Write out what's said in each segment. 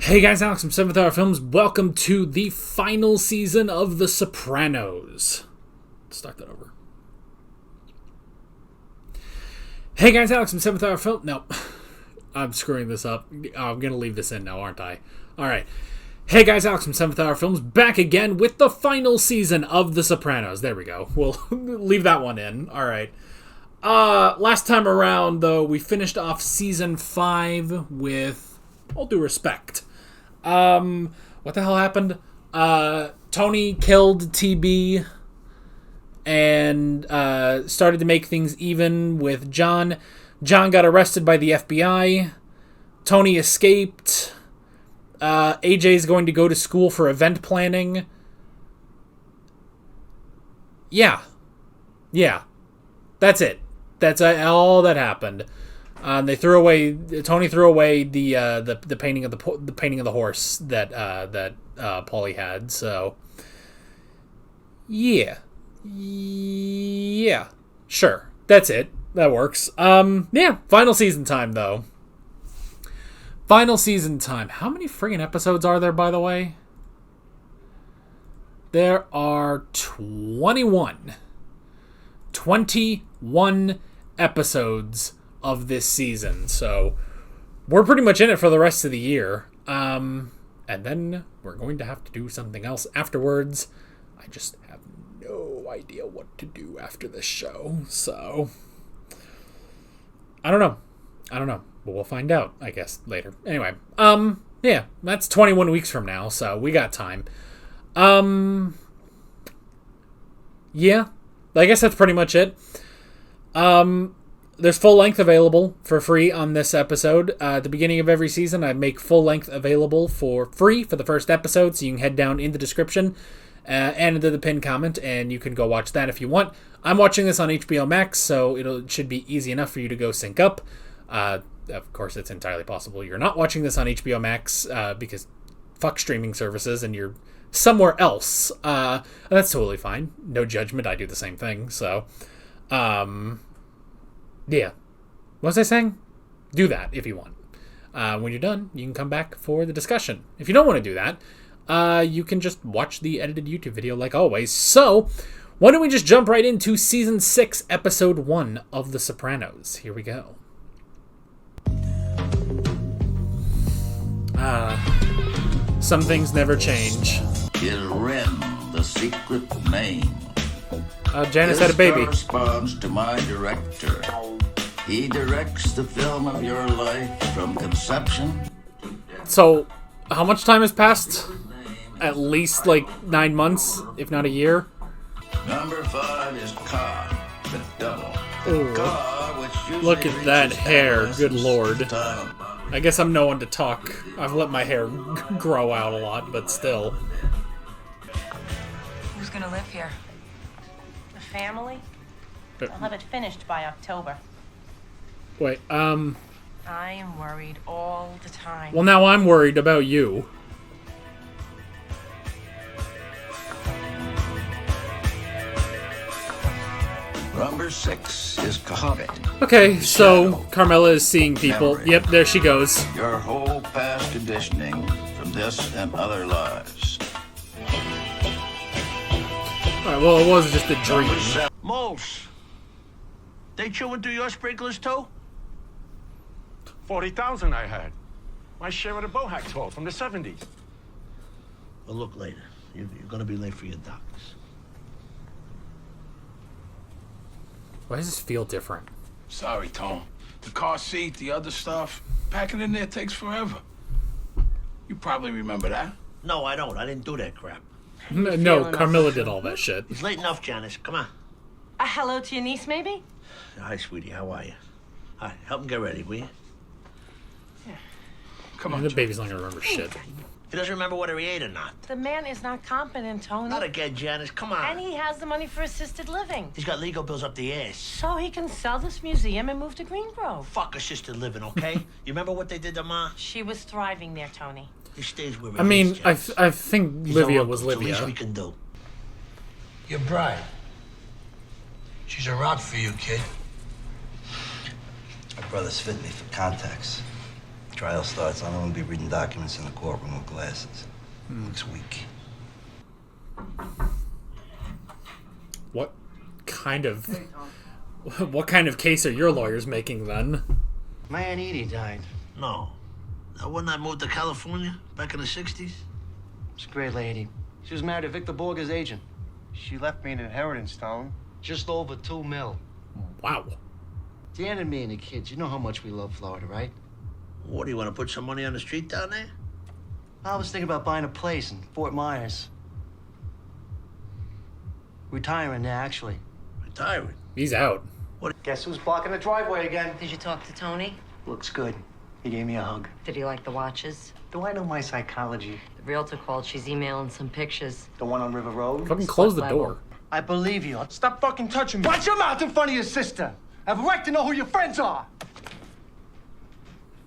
Hey guys, Alex from 7th Hour Films. Welcome to the final season of The Sopranos. Let's start that over. Hey guys, Alex from 7th Hour Films. No, I'm screwing this up. I'm going to leave this in now, aren't I? Alright. Hey guys, Alex from 7th Hour Films, back again with the final season of The Sopranos. There we go. We'll leave that one in. Alright. Last time around, though, we finished off Season 5 with all due respect. What the hell happened? Tony killed TB and started to make things even with John. John got arrested by the FBI. Tony escaped. AJ's going to go to school for event planning. Yeah. That's it. That's all that happened. Tony threw away the painting of the painting of the horse that Paulie had. So yeah, sure, that's it. That works. Final season time though. Final season time. How many friggin' episodes are there, by the way? There are 21. 21 episodes of this season, so we're pretty much in it for the rest of the year, and then we're going to have to do something else afterwards. I just have no idea what to do after this show, so I don't know, but we'll find out, I guess, later. Anyway, that's 21 weeks from now, so we got time. I guess that's pretty much it. There's full length available for free on this episode. At the beginning of every season, I make full length available for free for the first episode, so you can head down in the description and into the pinned comment, and you can go watch that if you want. I'm watching this on HBO Max, so it should be easy enough for you to go sync up. Of course, it's entirely possible you're not watching this on HBO Max because fuck streaming services and you're somewhere else. That's totally fine. No judgment. I do the same thing. So, yeah. What was I saying? Do that if you want. When you're done, you can come back for the discussion. If you don't want to do that, you can just watch the edited YouTube video like always. So, why don't we just jump right into Season 6, Episode 1 of The Sopranos. Here we go. Some things never change. Is Ren the secret name? Janice had a baby. This corresponds to my director. He directs the film of your life from conception. So, how much time has passed? At least 9 months, if not a year. Number 5 is Ka, the devil. Ooh. Ka, which usually Look at that reaches hair, good adolescence lord. time. I guess I'm no one to talk. I've let my hair grow out a lot, but still. Who's gonna live here? The family? I'll have it finished by October. Wait, I am worried all the time. well, now I'm worried about you. Number 6 is Cohabit. Okay, so Carmela is seeing people. Memory. Yep, there she goes. Your whole past conditioning from this and other lives. Alright, well, it was just a dream. Number 7. Mose, they chewing through your sprinklers too? 40,000 I had. My share of the Bohack toll from the 70s. We'll look later. You're gonna be late for your doctors. Why does this feel different? Sorry, Tom. The car seat, the other stuff, packing in there takes forever. You probably remember that. No, I don't. I didn't do that crap. No, Carmela did all that shit. It's late enough, Janice. Come on. A hello to your niece, maybe? Hi, sweetie. How are you? Hi. Help him get ready, will you? Come on, The Joe. baby's not gonna remember shit. He doesn't remember whether he ate or not. The man is not competent, Tony. Not again, Janice. Come on. And he has the money for assisted living. He's got legal bills up the ass. So he can sell this museum and move to Greengrove. Fuck assisted living, okay? You remember what they did to Ma? She was thriving there, Tony. He stays where he I mean, is, Janice. I think He's Livia our was uncle. It's the least we Livia. can do. Your bride. She's a rock for you, kid. My brother's fit me for contacts. Trial starts. I don't want to be reading documents in the courtroom with glasses. Looks weak. What kind of case are your lawyers making then? My Aunt Edie died. No. That one that moved to California back in the 60s? She's a great lady. She was married to Victor Borger's agent. She left me an inheritance, Tone. Just over $2 million. Wow. Dan and me and the kids, you know how much we love Florida, right? What, do you want to put some money on the street down there? I was thinking about buying a place in Fort Myers. Retiring there, actually. Retiring? He's out. Guess who's blocking the driveway again? Did you talk to Tony? Looks good. He gave me a hug. Did he like the watches? Do I know my psychology? The realtor called. She's emailing some pictures. The one on River Road? Fucking close the level. door. I believe you. Stop fucking touching me. Watch your mouth in front of your sister. I have a right to know who your friends are.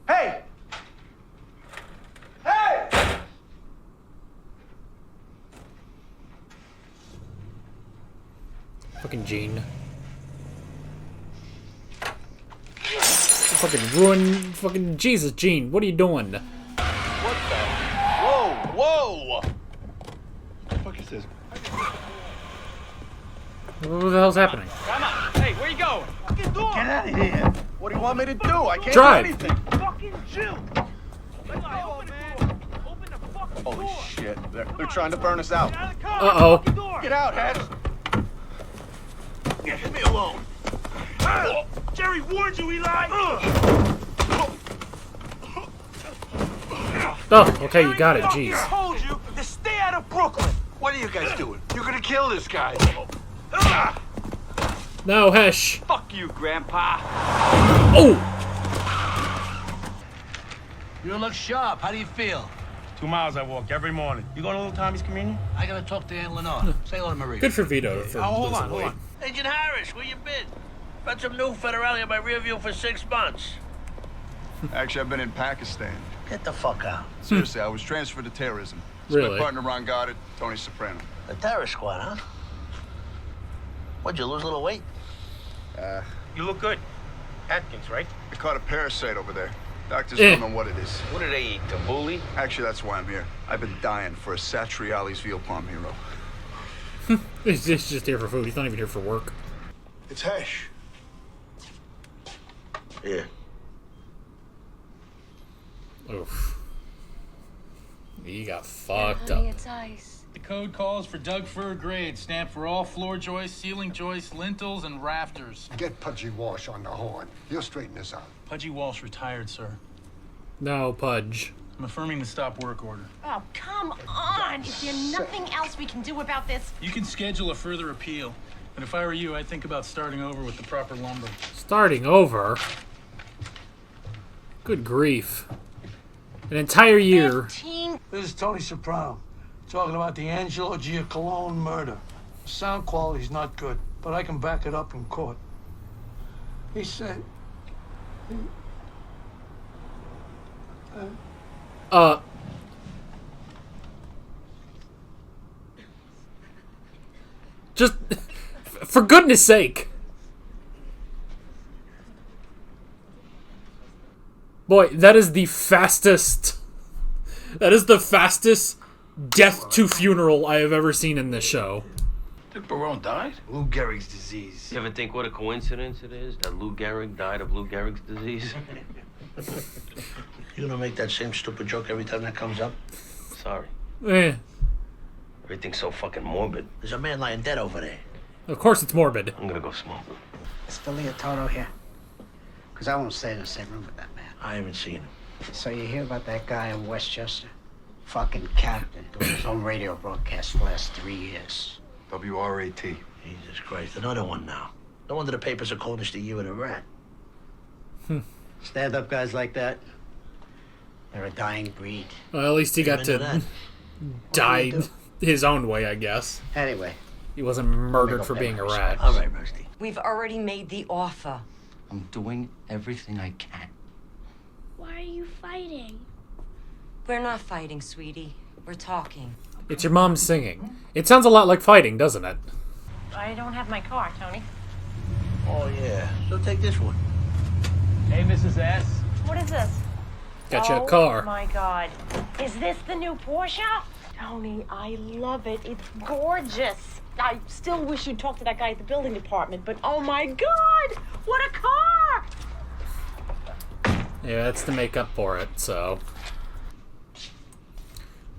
Hey! Hey! Fucking Gene. Fucking ruin. Fucking Jesus, Gene. What are you doing? What the? Whoa, whoa! What the fuck is this? What the hell's happening? Come on. Hey, where you going? Fucking door. Get out of here. What do you want me to do? I can't Drive. do anything. Fucking chill. Holy shit. They're trying to burn us out. Uh-oh. Get out, Head. Leave me alone. Jerry warned you, Eli. Oh, okay, you got it. Jeez. I told you to stay out of Brooklyn. What are you guys doing? You're gonna kill this guy. No, Hesh. Fuck you, Grandpa. Oh! You look sharp. How do you feel? 2 miles I walk every morning. You going to Little Tommy's communion? I gotta talk to Aunt Lenore. Say hello to Maria. Good for Vito for hold losing on, hold weight. on. Agent Harris, where you been? Got some new federale in my rear view for 6 months. Actually, I've been in Pakistan. Get the fuck out. Seriously, I was transferred to terrorism. It's Really? my partner Ron Goddard, Tony Soprano. The terror squad, huh? What'd you lose a little weight? You look good. Atkins, right? I caught a parasite over there. Doctors Eh. don't know what it is. What do they eat? Tabbouleh? Actually, that's why I'm here. I've been dying for a Satriali's veal parmiro. He's just here for food. He's not even here for work. It's Hesh. Yeah. Oof. He got fucked Honey, up. it's ice. The code calls for Doug Fur grade, stamped for all floor joists, ceiling joists, lintels, and rafters. Get Pudgy Walsh on the horn. He'll straighten this out. Pudgy Walsh retired, sir. No, Pudge. I'm affirming the stop work order. Oh, come on! Is there nothing else we can do about this? You can schedule a further appeal, but if I were you, I'd think about starting over with the proper lumber. Starting over? Good grief. An entire year. 15. This is Tony Soprano, talking about the Angelo Giacalone murder. Sound quality's not good, but I can back it up in court. He said... Just, for goodness sake. Boy, that is the fastest death to funeral I have ever seen in this show. Dick Barone died? Lou Gehrig's disease. You ever think what a coincidence it is that Lou Gehrig died of Lou Gehrig's disease? You gonna make that same stupid joke every time that comes up? Sorry. Eh, Everything's so fucking morbid. There's a man lying dead over there. of course it's morbid. I'm gonna go smoke. Is Philly Toto here? Because I won't stay in the same room with that man. I haven't seen him. So you hear about that guy in Westchester? Fucking captain doing his own radio broadcast for the last 3 years. WRAT. Jesus Christ, another one now. No wonder the papers are calling this the year of the rat. Stand-up guys like that, they're a dying breed. Well, at least he got Into to that. die his own way, I guess. Anyway, He wasn't murdered for being a rat. All right, Rusty. We've already made the offer. I'm doing everything I can. Why are you fighting? We're not fighting, sweetie. We're talking. It's your mom singing. It sounds a lot like fighting, doesn't it? I don't have my car, Tony. Oh, yeah. So take this one. Hey, Mrs. S. What is this? Got you a car. Oh my God. Is this the new Porsche? Tony, I love it. It's gorgeous. I still wish you'd talk to that guy at the building department, but oh my God, what a car! Yeah, that's to make up for it, so.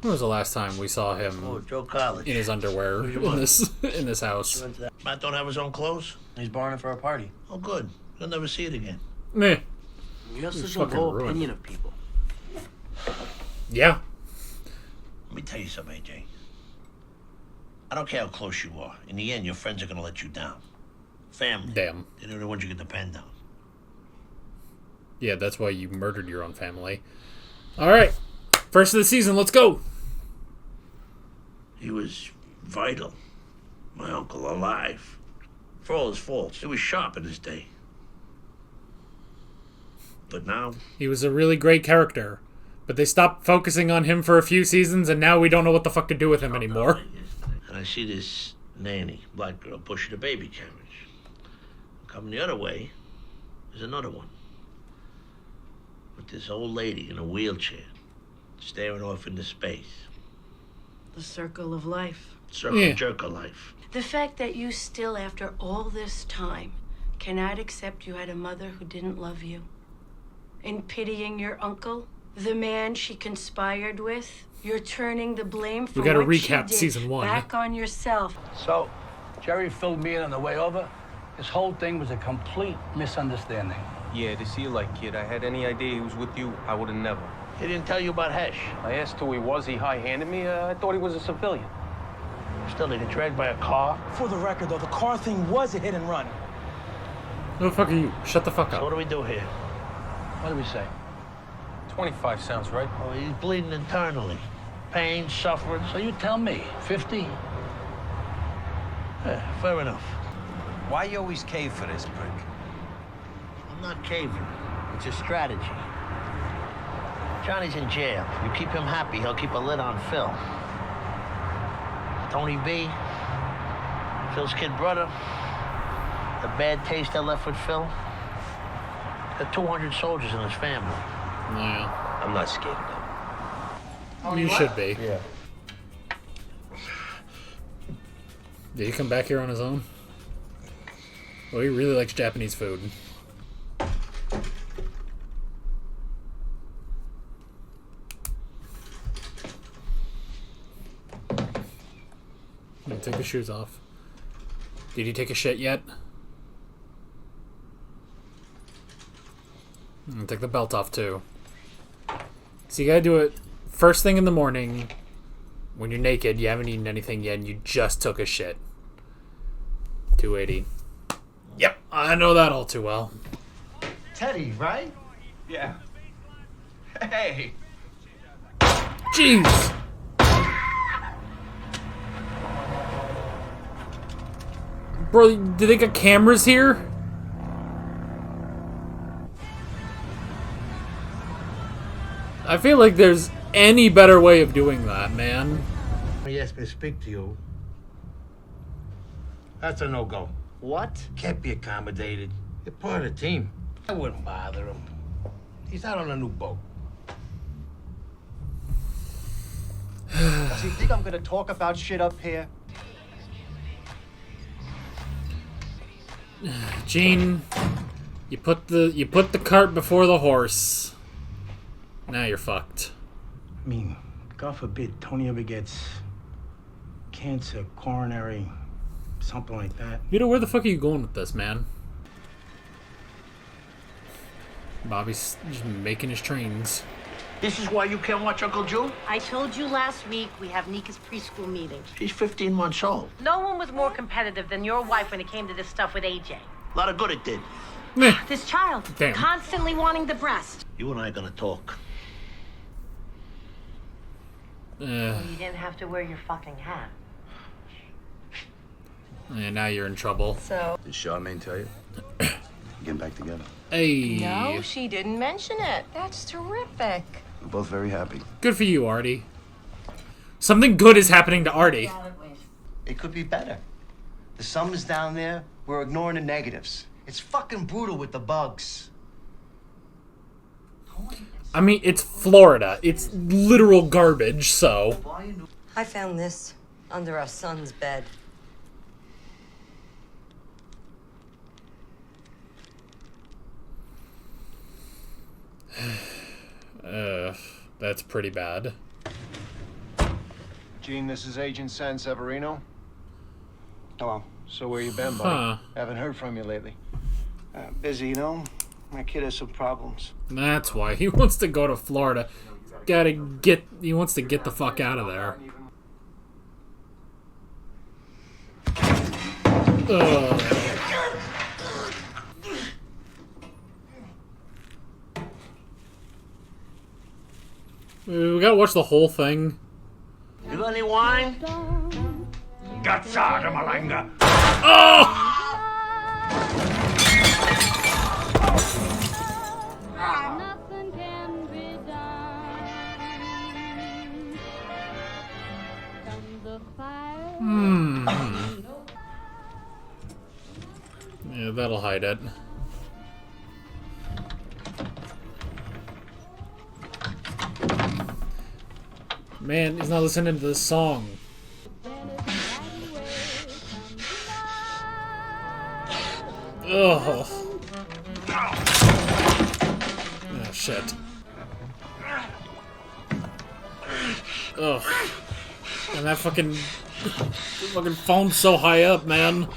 When was the last time we saw him Joe College. in his underwear in this house? Matt don't have his own clothes? He's borrowing it for a party. Oh, good. He'll never see it again. Meh. You have such a fucking low ruined. opinion of people. Yeah. Let me tell you something, AJ. I don't care how close you are. In the end, your friends are going to let you down. Family. Damn. They're the ones you can depend on. Yeah, that's why you murdered your own family. Alright. First of the season, let's go! He was vital. My uncle alive. For all his faults, he was sharp in his day. But now... He was a really great character. But they stopped focusing on him for a few seasons, and now we don't know what the fuck to do with him anymore. And I see this nanny, black girl, pushing a baby carriage. Coming the other way, there's another one. With this old lady in a wheelchair, staring off into space. The circle of life. Circle jerk of life. The fact that you still, after all this time, cannot accept you had a mother who didn't love you. In pitying your uncle, the man she conspired with, you're turning the blame for We gotta what she recap did season 1. back on yourself. So, Jerry filled me in on the way over. This whole thing was a complete misunderstanding. Yeah, to see you like, kid. I had any idea he was with you, I would have never. He didn't tell you about Hesh. I asked who he was. He high-handed me. I thought he was a civilian. Still, they get dragged by a car. For the record, though, the car thing was a hit and run. Who the fuck are you? Shut the fuck So up. what do we do here? What do we say? 25 sounds right. Oh, he's bleeding internally. Pain, suffering. So you tell me, 50? Yeah, fair enough. Why you always cave for this prick? I'm not caving. It's a strategy. Johnny's in jail. You keep him happy, he'll keep a lid on Phil. Tony B, Phil's kid brother, the bad taste I left with Phil. Got 200 soldiers in his family. Yeah. I'm not scared of them. You should be. Yeah. Did he come back here on his own? Well, he really likes Japanese food. Take the shoes off. Did he take a shit yet? Take the belt off too. So you gotta do it first thing in the morning when you're naked, you haven't eaten anything yet, and you just took a shit. 280. Yep, I know that all too well. Teddy, right? Yeah. Hey. Jeez! Bro, do they got cameras here? I feel like there's any better way of doing that, man. He asked me to speak to you. That's a no-go. What? Can't be accommodated. You're part of the team. I wouldn't bother him. He's out on a new boat. So you think I'm gonna talk about shit up here? Gene, you put the cart before the horse. Now you're fucked. I mean, God forbid Tony ever gets cancer, coronary, something like that. You know, where the fuck are you going with this, man? Bobby's just making his trains. This is why you can't watch Uncle Joe? I told you last week we have Nika's preschool meeting. She's 15 months old. No one was more competitive than your wife when it came to this stuff with AJ. A lot of good it did. This child, Damn. constantly wanting the breast. You and I are gonna talk. You didn't have to wear your fucking hat. And now you're in trouble. So. Did Charmaine tell you? Getting back together. Hey. No, she didn't mention it. That's terrific. We're both very happy. Good for you, Artie. Something good is happening to Artie. It could be better. The sun is down there. We're ignoring the negatives. It's fucking brutal with the bugs. I mean, it's Florida. It's literal garbage, so... I found this under our son's bed. That's pretty bad. Gene, this is Agent San Severino. Hello. So where you been, buddy? Huh. Haven't heard from you lately. Busy, you know? My kid has some problems. That's why. He wants to go to Florida. He wants to get the fuck out of there. Ugh. We gotta watch the whole thing. You got any wine? Gazzada malanga. Oh! Yeah, that'll hide it. Man, he's not listening to this song. Ugh. Oh, shit. Ugh. And that fucking phone's so high up, man.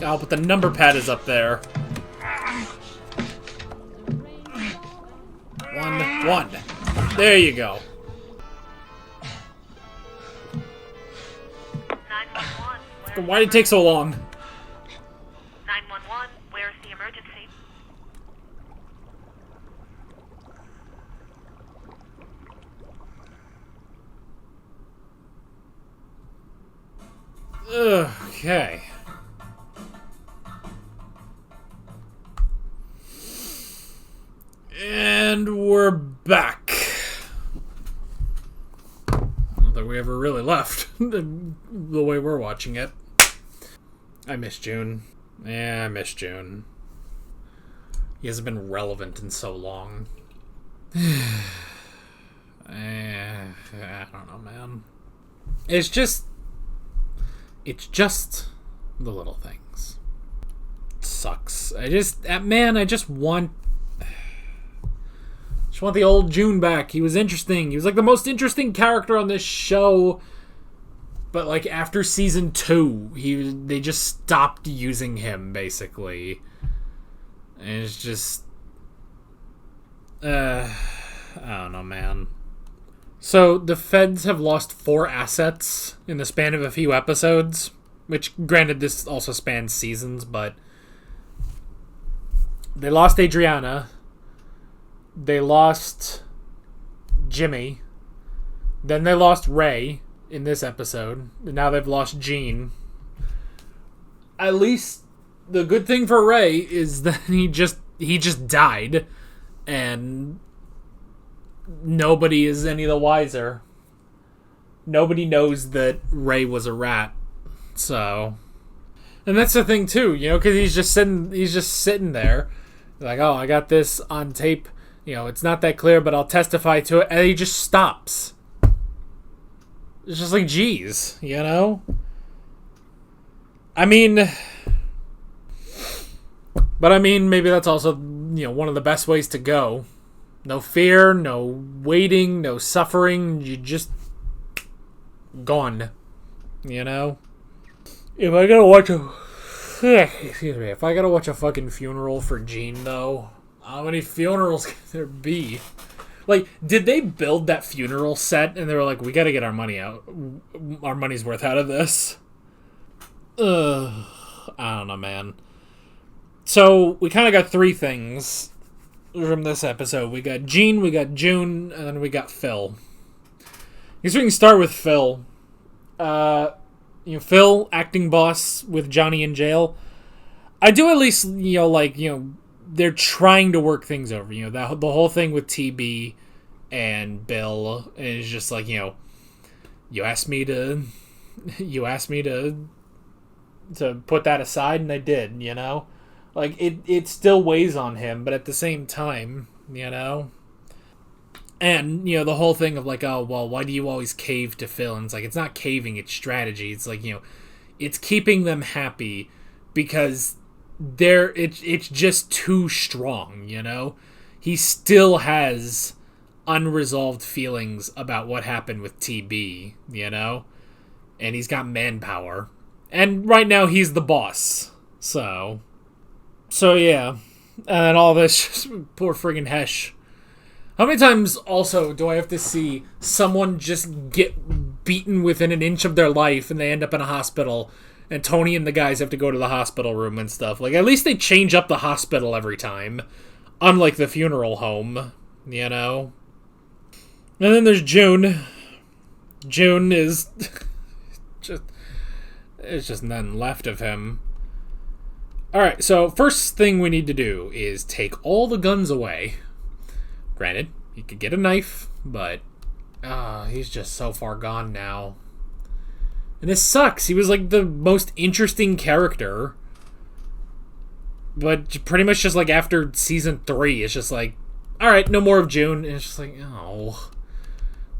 Oh, but the number pad is up there. One. There you go. 911. Why did it take so long? 911. Where's the emergency? Okay. And we're back. I don't think we ever really left the way we're watching it. I miss June. Yeah, I miss June. He hasn't been relevant in so long. I don't know, man. It's just the little things. It sucks. I just want the old June back. He was interesting. He was like the most interesting character on this show. But like after season 2, they just stopped using him basically. And it's just I don't know, man. So the feds have lost 4 assets in the span of a few episodes, which granted this also spans seasons, but they lost Adriana. They lost Jimmy. Then they lost Ray in this episode. And now they've lost Gene. At least the good thing for Ray is that he just died. And nobody is any the wiser. Nobody knows that Ray was a rat. So, and that's the thing too, you know, because he's just sitting there like, oh, I got this on tape. You know, it's not that clear, but I'll testify to it. And he just stops. It's just like, geez, you know? Maybe that's also, you know, one of the best ways to go. No fear, no waiting, no suffering. You just gone, you know? If I gotta watch a fucking funeral for Gene, though, how many funerals can there be? Like, did they build that funeral set and they were like, we gotta get our money's worth out of this? I don't know, man. So, we kind of got 3 things from this episode. We got Gene, we got June, and then we got Phil. I guess we can start with Phil. Phil, acting boss with Johnny in jail. I do at least, they're trying to work things over. The whole thing with TB and Bill is just like, you asked me to put that aside, and I did, Like, it still weighs on him, but at the same time, you know? And, you know, the whole thing of like, oh, well, why do you always cave to Phil? And it's like, it's not caving, it's strategy. It's like, you know, it's keeping them happy because it's just too strong, you know? He still has unresolved feelings about what happened with TB, you know? And he's got manpower. And right now he's the boss. So yeah. And all this, poor friggin' Hesh. How many times also do I have to see someone just get beaten within an inch of their life and they end up in a hospital and Tony and the guys have to go to the hospital room and stuff? Like, at least they change up the hospital every time. Unlike the funeral home, you know? And then there's June. June is there's just nothing left of him. Alright, so first thing we need to do is take all the guns away. Granted, he could get a knife, but he's just so far gone now. And this sucks. He was like the most interesting character. But pretty much just like after season 3, it's just like, alright, no more of June. And it's just like, oh.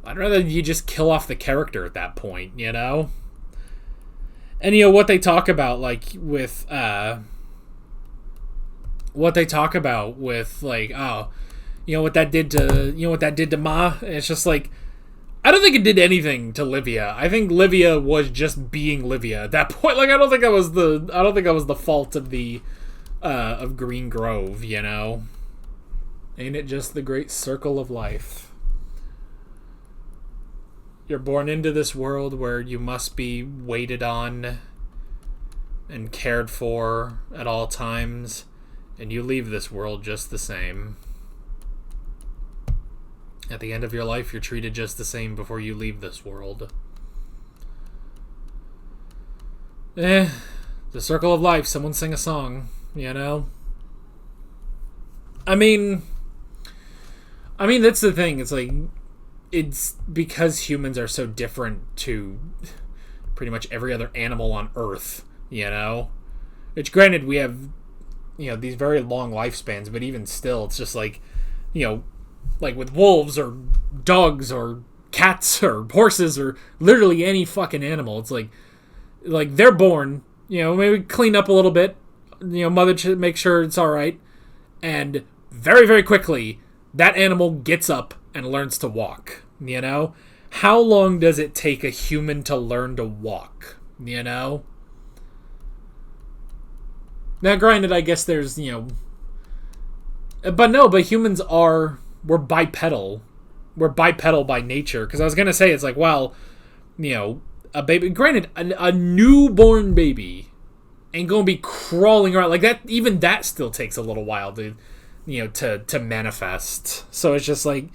I'd rather you just kill off the character at that point, you know? And, you know, what they talk about, like, with, like, oh, you know what that did to Ma? And it's just like, I don't think it did anything to Livia. I think Livia was just being Livia at that point. Like, I don't think I was the fault of the, of Green Grove, you know? Ain't it just the great circle of life? You're born into this world where you must be waited on and cared for at all times, and you leave this world just the same. At the end of your life, you're treated just the same before you leave this world. The circle of life. Someone sing a song, you know? I mean, that's the thing. It's like, it's because humans are so different to pretty much every other animal on Earth, you know? Which, granted, we have, you know, these very long lifespans, but even still, it's just like, you know, like with wolves or dogs or cats or horses or literally any fucking animal. It's like they're born, you know, maybe clean up a little bit, you know, mother should make sure it's all right, and very, very quickly that animal gets up and learns to walk, you know? How long does it take a human to learn to walk, you know? Now, granted, I guess there's, you know, but humans we're bipedal. We're bipedal by nature. Because I was going to say, it's like, well, you know, a baby, granted, a newborn baby ain't going to be crawling around. Like, that, even that still takes a little while to, you know, to manifest. So it's just like,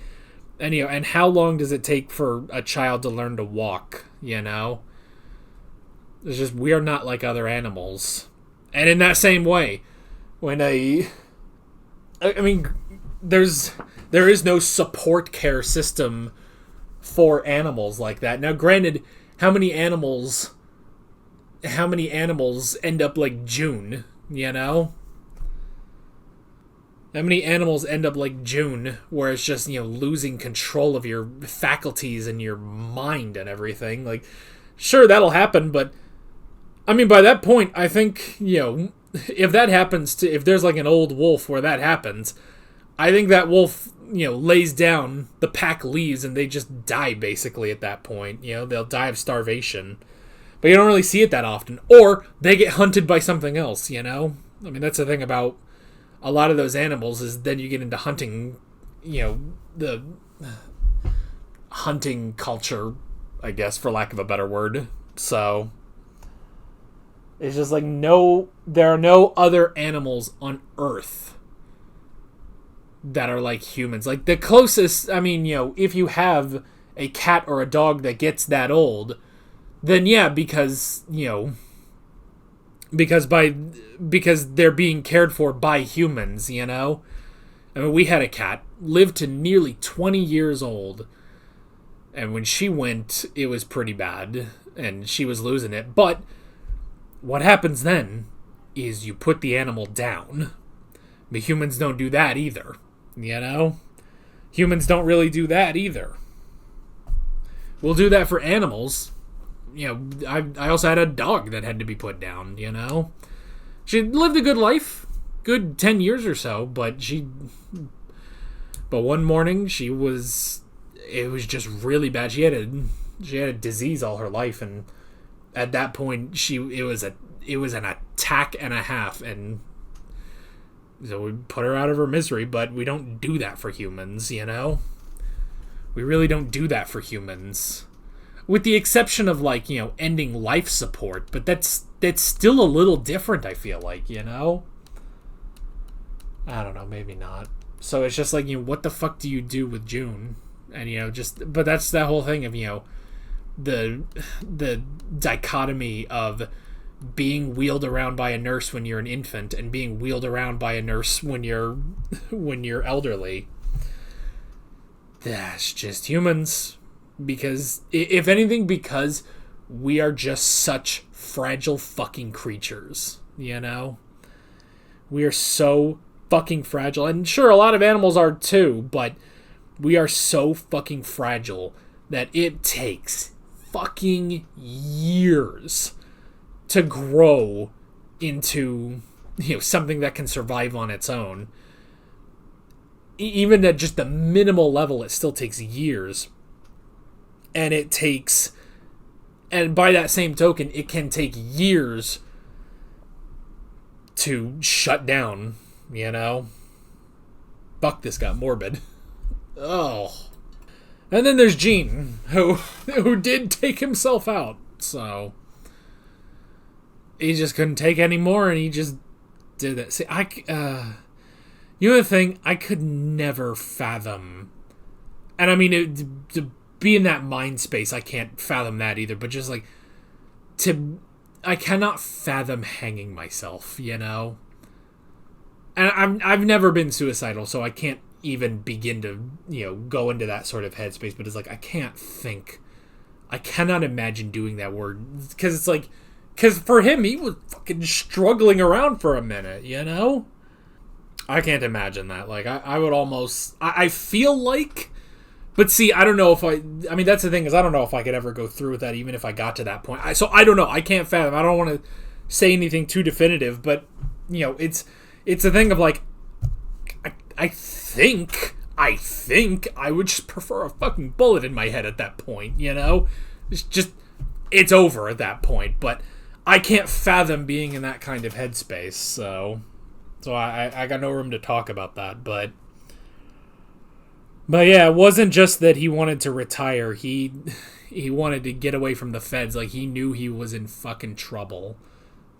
and, you know, and how long does it take for a child to learn to walk, you know? It's just, we are not like other animals. And in that same way, when I mean, there is no support care system for animals like that. Now, granted, how many animals end up like June, you know? How many animals end up like June, where it's just, you know, losing control of your faculties and your mind and everything? Like, sure, that'll happen, but I mean, by that point, I think, you know, if that happens if there's like an old wolf where that happens, I think that wolf, you know, lays down, the pack leaves, and they just die basically at that point. You know, they'll die of starvation. But you don't really see it that often. Or they get hunted by something else, you know? I mean, that's the thing about a lot of those animals, is then you get into hunting, you know, the hunting culture, I guess, for lack of a better word. So it's just like, there are no other animals on Earth that are like humans. Like, the closest, I mean, you know, if you have a cat or a dog that gets that old, then yeah, because, you know, because they're being cared for by humans, you know? I mean, we had a cat, lived to nearly 20 years old, and when she went, it was pretty bad, and she was losing it. But what happens then is you put the animal down. But humans don't do that either. You know? Humans don't really do that either. We'll do that for animals. You know, I also had a dog that had to be put down, you know? She lived a good life. Good 10 years or so, but one morning it was just really bad. She had a disease all her life, and at that point it was an attack and a half, and so we put her out of her misery. But we don't do that for humans, you know? We really don't do that for humans. With the exception of, like, you know, ending life support, but that's still a little different, I feel like, you know? I don't know, maybe not. So it's just like, you know, what the fuck do you do with June? And, you know, but that's that whole thing of, you know, the dichotomy of being wheeled around by a nurse when you're an infant and being wheeled around by a nurse when you're elderly. That's just humans. Because, if anything, because we are just such fragile fucking creatures, you know? We are so fucking fragile. And sure, a lot of animals are too, but we are so fucking fragile that it takes fucking years to grow into, you know, something that can survive on its own. Even at just the minimal level, it still takes years. And by that same token, it can take years to shut down, you know? Fuck, this got morbid. Oh. And then there's Gene, who did take himself out, so he just couldn't take any more, and he just did that. See, you know the thing, I could never fathom, and I mean, to be in that mind space, I can't fathom that either, but just like, I cannot fathom hanging myself, you know? And I've never been suicidal, so I can't even begin to, you know, go into that sort of headspace, but it's like, I cannot imagine doing that word, because it's like, because for him, he was fucking struggling around for a minute, you know? I can't imagine that. Like, I would almost, I feel like, but see, I don't know if I mean, that's the thing, is I don't know if I could ever go through with that, even if I got to that point. So I don't know. I can't fathom. I don't want to say anything too definitive, but, you know, it's a thing of like, I think I would just prefer a fucking bullet in my head at that point, you know? It's over at that point, but I can't fathom being in that kind of headspace, so I got no room to talk about that, but yeah, it wasn't just that he wanted to retire. He wanted to get away from the feds. Like, he knew he was in fucking trouble,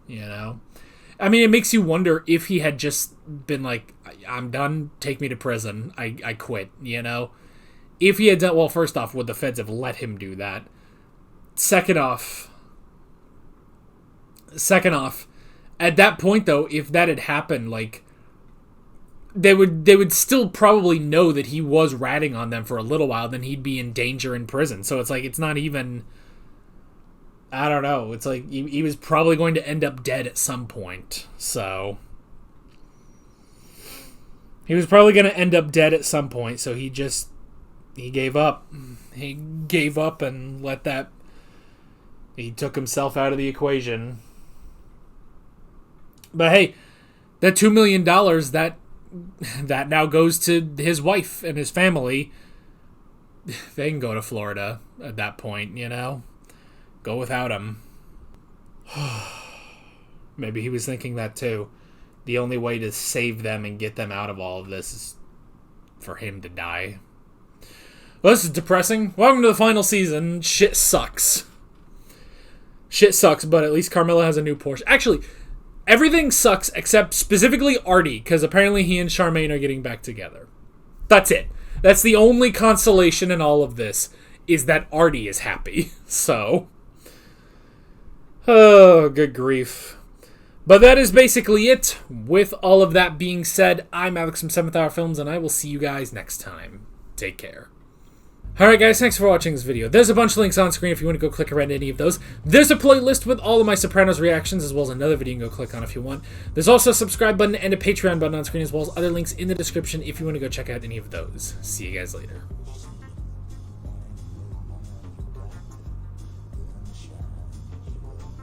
you know? I mean, it makes you wonder if he had just been like, I'm done, take me to prison, I quit, you know? If he had done, well, first off, would the feds have let him do that? Second off, at that point, though, if that had happened, like, they would still probably know that he was ratting on them for a little while, then he'd be in danger in prison. So it's like, it's not even, I don't know, it's like he was probably going to end up dead at some point. So he was probably going to end up dead at some point, so he gave up. He gave up and he took himself out of the equation. But hey, that $2 million, that now goes to his wife and his family. They can go to Florida at that point, you know? Go without him. Maybe he was thinking that too. The only way to save them and get them out of all of this is for him to die. Well, this is depressing. Welcome to the final season. Shit sucks. Shit sucks, but at least Carmilla has a new Porsche. Actually, everything sucks except specifically Artie, because apparently he and Charmaine are getting back together. That's it. That's the only consolation in all of this, is that Artie is happy. So, oh, good grief. But that is basically it. With all of that being said, I'm Alex from 7th Hour Films, and I will see you guys next time. Take care. Alright guys, thanks for watching this video. There's a bunch of links on screen if you want to go click around any of those. There's a playlist with all of my Sopranos reactions, as well as another video you can go click on if you want. There's also a subscribe button and a Patreon button on screen, as well as other links in the description if you want to go check out any of those. See you guys later.